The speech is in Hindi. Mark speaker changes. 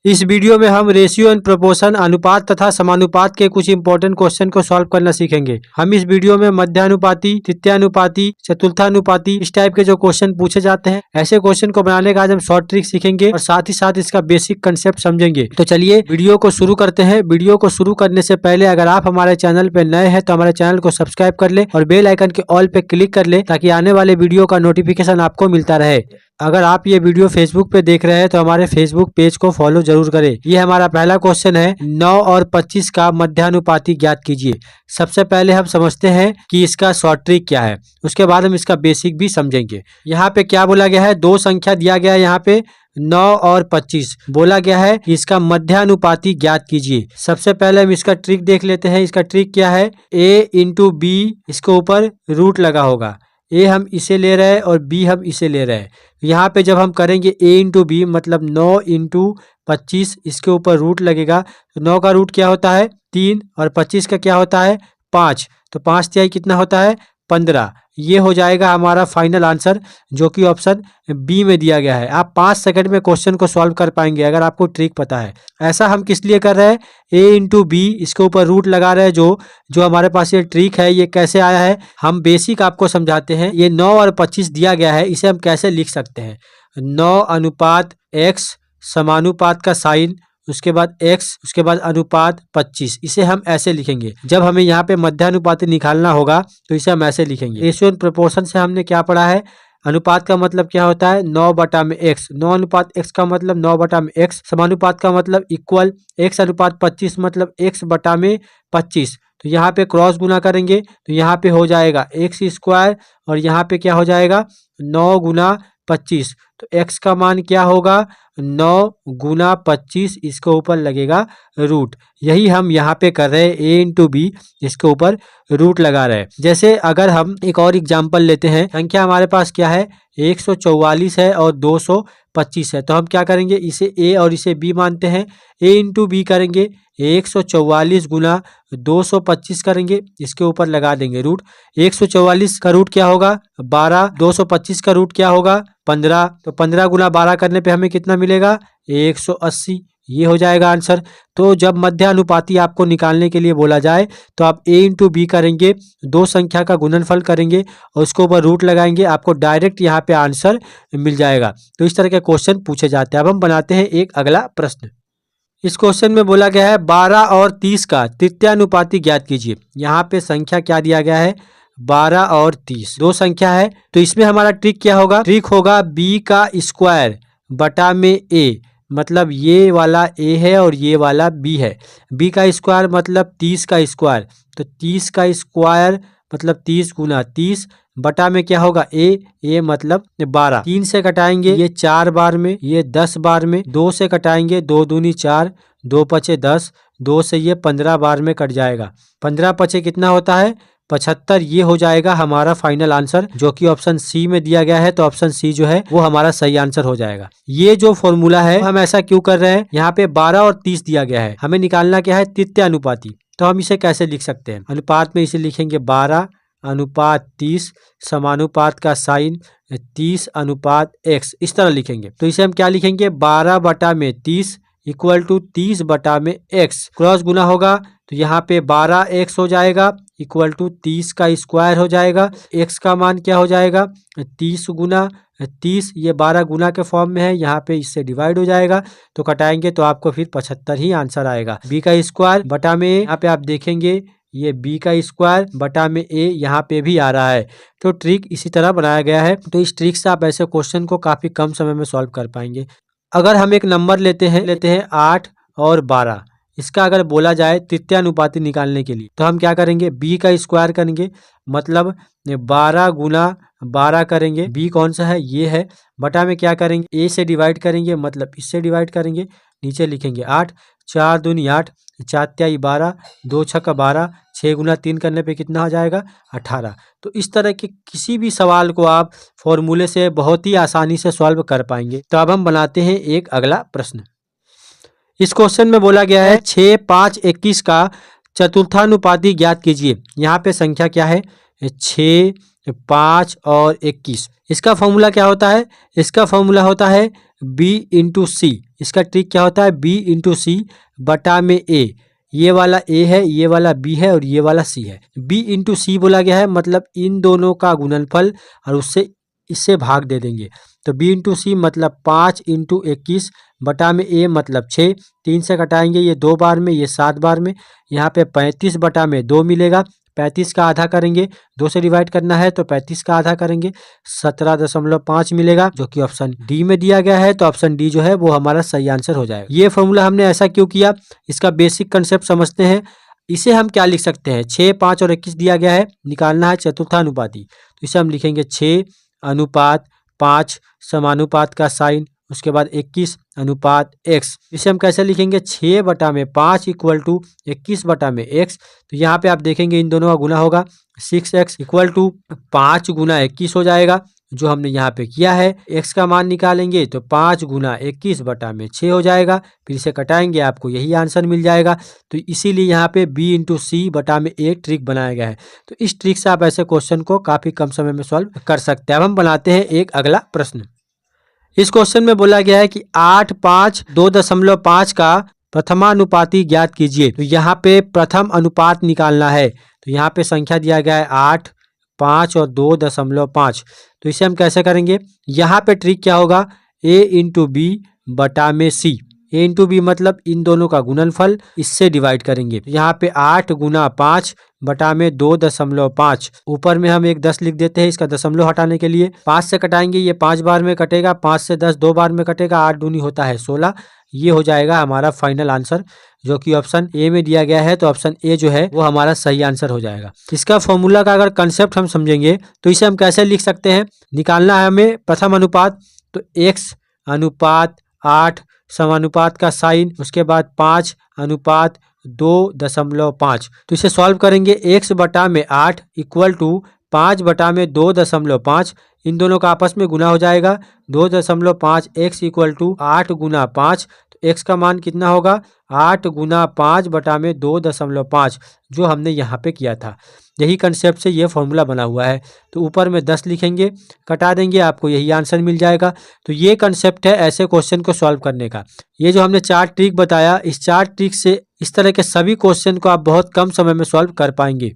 Speaker 1: इस वीडियो में हम रेशियो एंड प्रोपोर्शन अनुपात तथा समानुपात के कुछ इंपॉर्टेंट क्वेश्चन को सॉल्व करना सीखेंगे। हम इस वीडियो में मध्यानुपाती, तृतीयानुपाती, चतुर्थानुपाती इस टाइप के जो क्वेश्चन पूछे जाते हैं, ऐसे क्वेश्चन को बनाने का आज हम शॉर्ट ट्रिक सीखेंगे और साथ ही साथ इसका बेसिक कंसेप्ट समझेंगे। तो चलिए वीडियो को शुरू करते हैं। वीडियो को शुरू करने से पहले अगर आप हमारे चैनल पे नए हैं तो हमारे चैनल को सब्सक्राइब कर ले और बेल आइकन के ऑल पे क्लिक कर ले ताकि आने वाले वीडियो का नोटिफिकेशन आपको मिलता रहे। अगर आप ये वीडियो फेसबुक पे देख रहे हैं तो हमारे फेसबुक पेज को फॉलो जरूर करें। ये हमारा पहला क्वेश्चन है, 9 और 25 का मध्यानुपाती ज्ञात कीजिए। सबसे पहले हम समझते हैं कि इसका शॉर्ट ट्रिक क्या है, उसके बाद हम इसका बेसिक भी समझेंगे। यहाँ पे क्या बोला गया है, दो संख्या दिया गया है, यहाँ पे 9 और 25 बोला गया है कि इसका मध्यानुपाती ज्ञात कीजिए। सबसे पहले हम इसका ट्रिक देख लेते हैं। इसका ट्रिक क्या है, a इंटू बी, इसके ऊपर रूट लगा होगा। ए हम इसे ले रहे हैं और बी हम इसे ले रहे हैं। यहाँ पे जब हम करेंगे a इंटू बी मतलब 9 इंटू 25, इसके ऊपर रूट लगेगा। तो 9 का रूट क्या होता है 3 और 25 का क्या होता है 5। तो 5 तिहाई कितना होता है 15। ये हो जाएगा हमारा फाइनल आंसर, जो कि ऑप्शन बी में दिया गया है। आप 5 सेकंड में क्वेश्चन को सॉल्व कर पाएंगे अगर आपको ट्रिक पता है। ऐसा हम किस लिए कर रहे हैं, a इंटू बी, इसके ऊपर रूट लगा रहे हैं। जो हमारे पास ये ट्रिक है, ये कैसे आया है हम बेसिक आपको समझाते हैं। ये 9 और 25 दिया गया है, इसे हम कैसे लिख सकते हैं। 9 अनुपात x समानुपात का साइन, उसके बाद x, उसके बाद अनुपात 25, इसे हम ऐसे लिखेंगे। जब हमें यहाँ पे मध्यानुपाती निकालना होगा तो इसे हम ऐसे लिखेंगे। रेशियो एंड प्रोपोर्शन से हमने क्या पढ़ा है, अनुपात का मतलब क्या होता है 9 बटा में x, 9 अनुपात x का मतलब 9 बटा में x, समानुपात का मतलब इक्वल, x अनुपात 25 मतलब x बटा में 25। तो यहाँ पे क्रॉस गुना करेंगे तो यहाँ पे हो जाएगा x स्क्वायर और यहाँ पे क्या हो जाएगा 9 गुना 25। तो x का मान क्या होगा 9 गुना 25, इसके ऊपर लगेगा रूट। यही हम यहाँ पे कर रहे हैं, a इंटू बी, इसके ऊपर रूट लगा रहे हैं। जैसे अगर हम एक और एग्जाम्पल लेते हैं, संख्या हमारे पास क्या है 144 है और 225 है। तो हम क्या करेंगे, इसे a और इसे b मानते हैं। a इंटू बी करेंगे, 144 गुना 225 करेंगे, इसके ऊपर लगा देंगे रूट। 144 का रूट क्या होगा 12, 225 का रूट क्या होगा 15। तो 15 गुना 12 करने पे हमें कितना मिलेगा 180। ये हो जाएगा आंसर। तो जब मध्यानुपाती आपको निकालने के लिए बोला जाए तो आप a इंटू बी करेंगे, दो संख्या का गुणनफल करेंगे और उसके ऊपर रूट लगाएंगे, आपको डायरेक्ट यहाँ पे आंसर मिल जाएगा। तो इस तरह के क्वेश्चन पूछे जाते हैं। अब हम बनाते हैं एक अगला प्रश्न। इस क्वेश्चन में बोला गया है 12 और 30 का तृतीयानुपाती ज्ञात कीजिए। यहाँ पे संख्या क्या दिया गया है 12 और 30, दो संख्या है। तो इसमें हमारा ट्रिक क्या होगा, ट्रिक होगा b का स्क्वायर बटा में a, मतलब ये वाला a है और ये वाला b है। b का स्क्वायर मतलब 30 का स्क्वायर, तो 30 का स्क्वायर मतलब 30 गुना 30 बटा में क्या होगा a मतलब 12। 3 से कटाएंगे ये 4 बार में, ये 10 बार में, 2 से कटाएंगे 2 दूनी 4, 2 पचे 10, 2 से ये 15 बार में कट जाएगा। 15 पचे कितना होता है 75। ये हो जाएगा हमारा फाइनल आंसर, जो कि ऑप्शन सी में दिया गया है। तो ऑप्शन सी जो है वो हमारा सही आंसर हो जाएगा। ये जो फॉर्मूला है हम ऐसा क्यों कर रहे हैं, यहाँ पे 12 और 30 दिया गया है, हमें निकालना क्या है तृतीयानुपाती। तो हम इसे कैसे लिख सकते हैं, अनुपात में इसे लिखेंगे 12 अनुपात 30, समानुपात का साइन 30 अनुपात x, इस तरह लिखेंगे। तो इसे हम क्या लिखेंगे 12 बटा में 30 इक्वल टू 30 बटा में x, क्रॉस गुना होगा तो यहाँ पे 12x हो जाएगा इक्वल टू 30 का स्क्वायर हो जाएगा। x का मान क्या हो जाएगा 30 गुना 30, ये 12 गुना के फॉर्म में है, यहाँ पे इससे डिवाइड हो जाएगा। तो कटाएंगे तो आपको फिर 75 ही आंसर आएगा। b का स्क्वायर बटा में यहाँ पे आप देखेंगे ये b का स्क्वायर बटा में a यहाँ पे भी आ रहा है। तो ट्रिक इसी तरह बनाया गया है। तो इस ट्रिक से आप ऐसे क्वेश्चन को काफी कम समय में सॉल्व कर पाएंगे। अगर हम एक नंबर लेते हैं 8 और 12, इसका अगर बोला जाए तृतीयानुपाती निकालने के लिए तो हम क्या करेंगे b का स्क्वायर करेंगे, मतलब 12 गुना 12 करेंगे, b कौन सा है ये है, बटा में क्या करेंगे a से डिवाइड करेंगे, मतलब इससे डिवाइड करेंगे, नीचे लिखेंगे 8, 4 दूनी 8, 4 तिहाई 12, 2 छक्का 12, 6 गुना 3 करने पे कितना हो जाएगा 18। तो इस तरह के किसी भी सवाल को आप फॉर्मूले से बहुत ही आसानी से सॉल्व कर पाएंगे। तो अब हम बनाते हैं एक अगला प्रश्न। इस क्वेश्चन में बोला गया है 6, 5, 21 का चतुर्थानुपाती ज्ञात कीजिए। यहाँ पे संख्या क्या है 6, 5 और 21। इसका फॉर्मूला क्या होता है, इसका फॉर्मूला होता है b इंटू सी, इसका ट्रिक क्या होता है, बी इंटू सी बटा में ए। ये वाला ए है, ये वाला बी है और ये वाला सी है। बी इंटू सी बोला गया है मतलब इन दोनों का गुणनफल और उससे इससे भाग दे देंगे। तो बी इंटू सी मतलब 5 इंटू 21 बटा में ए मतलब 6। 3 से घटाएंगे ये 2 बार में, ये 7 बार में। यहाँ पे 35 बटा में 2 मिलेगा। 35 का आधा करेंगे, 2 से डिवाइड करना है तो 35 का आधा करेंगे, 17.5 मिलेगा जो कि ऑप्शन डी में दिया गया है। तो ऑप्शन डी जो है वो हमारा सही आंसर हो जाएगा। ये फॉर्मूला हमने ऐसा क्यों किया, इसका बेसिक कंसेप्ट समझते हैं। इसे हम क्या लिख सकते हैं, 6, 5 और 21 दिया गया है, निकालना है चतुर्थानुपाती। तो इसे हम लिखेंगे 6 अनुपात 5 समानुपात का साइन, उसके बाद 21 अनुपात x। इसे हम कैसे लिखेंगे, 6 बटा में 5 इक्वल टू 21 बटा में x। तो यहाँ पे आप देखेंगे इन दोनों का गुना होगा, 6x इक्वल टू 5 गुना 21 हो जाएगा जो हमने यहाँ पे किया है। x का मान निकालेंगे तो 5 गुना 21 बटा में 6 हो जाएगा। फिर इसे कटाएंगे, आपको यही आंसर मिल जाएगा। तो इसीलिए यहाँ पे b इंटू सी बटा में एक ट्रिक बनाया गया है। तो इस ट्रिक से आप ऐसे क्वेश्चन को काफी कम समय में सॉल्व कर सकते हैं। अब हम बनाते हैं एक अगला प्रश्न। इस क्वेश्चन में बोला गया है कि 8, 5, 2.5 का प्रथमानुपाती ज्ञात कीजिए। तो यहाँ पे प्रथम अनुपात निकालना है। तो यहाँ पे संख्या दिया गया है 8, 5 और 2.5। तो इसे हम कैसे करेंगे, यहाँ पे ट्रिक क्या होगा, a इंटू बी बटा में सी। a इंटू बी मतलब इन दोनों का गुणनफल, इससे डिवाइड करेंगे। तो यहाँ पे 8 गुना 5 बटा में 2.5। ऊपर में हम एक 10 लिख देते हैं इसका दशमलव हटाने के लिए। 5 से कटाएंगे, ये 5 बार में कटेगा, 5 से 10 2 बार में कटेगा, 8 दूनी होता है 16। ये हो जाएगा हमारा फाइनल आंसर जो कि ऑप्शन ए में दिया गया है। तो ऑप्शन ए जो है वो हमारा सही आंसर हो जाएगा। इसका फॉर्मूला का अगर कंसेप्ट हम समझेंगे तो इसे हम कैसे लिख सकते हैं, निकालना है हमें प्रथम अनुपात। तो x अनुपात 8 समानुपात का साइन, उसके बाद 5 अनुपात 2.5। तो इसे सॉल्व करेंगे, x बटा में 8 इक्वल टू 5 बटा में 2.5। इन दोनों का आपस में गुना हो जाएगा, 2.5 x इक्वल टू 8 गुना 5। तो x का मान कितना होगा, 8 गुना 5 बटा में 2.5 जो हमने यहाँ पे किया था। यही कंसेप्ट से ये फॉर्मूला बना हुआ है। तो ऊपर में 10 लिखेंगे, कटा देंगे, आपको यही आंसर मिल जाएगा। तो ये कंसेप्ट है ऐसे क्वेश्चन को सॉल्व करने का। ये जो हमने 4 ट्रिक बताया, इस 4 ट्रिक से इस तरह के सभी क्वेश्चन को आप बहुत कम समय में सॉल्व कर पाएंगे।